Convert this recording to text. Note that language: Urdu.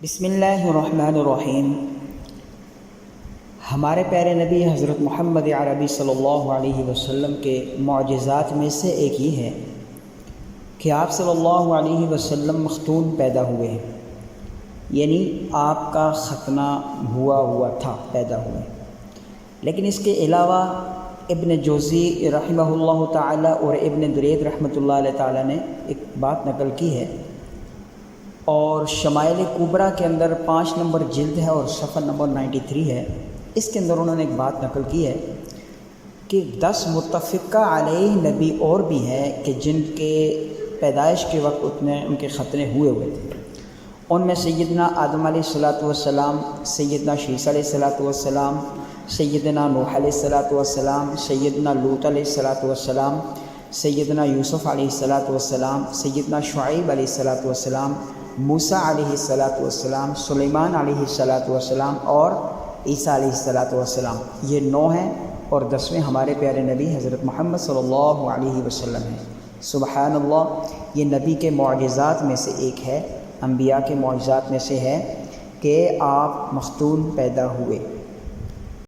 بسم اللہ الرحمن الرحیم۔ ہمارے پیارے نبی حضرت محمد عربی صلی اللہ علیہ وسلم کے معجزات میں سے ایک یہ ہے کہ آپ صلی اللہ علیہ وسلم مختون پیدا ہوئے ہیں، یعنی آپ کا ختنہ ہوا تھا، پیدا ہوئے۔ لیکن اس کے علاوہ ابن جوزی رحمہ اللہ تعالی اور ابن درید رحمۃ اللہ علیہ تعالی نے ایک بات نقل کی ہے، اور شمائل کبریٰ کے اندر 5 نمبر جلد ہے اور صفحہ نمبر 93 ہے۔ اس کے اندر انہوں نے ایک بات نقل کی ہے کہ 10 متفقہ علیہ نبی اور بھی ہیں کہ جن کے پیدائش کے وقت ان کے ختنے ہوئے تھے۔ ان میں سیدنا آدم علیہ الصلاۃ والسلام، سیدنا شیس علیہ الصلاۃ والسلام، سیدنا نوح علیہ الصلاۃ والسلام، سیدنا لوط علیہ الصلاۃ والسلام، سیدنا یوسف علیہ الصلاۃ والسلام، سیدنا شعیب علیہ الصلاۃ والسلام، موسیٰ علیہ الصلاۃ والسلام، سلیمان علیہ الصلاۃ والسلام اور عیسیٰ علیہ الصلاۃ والسلام۔ یہ 9 ہیں اور 10ویں ہمارے پیارے نبی حضرت محمد صلی اللہ علیہ وسلم ہیں۔ سبحان اللہ، یہ نبی کے معجزات میں سے ایک ہے، انبیاء کے معجزات میں سے ہے کہ آپ مختون پیدا ہوئے۔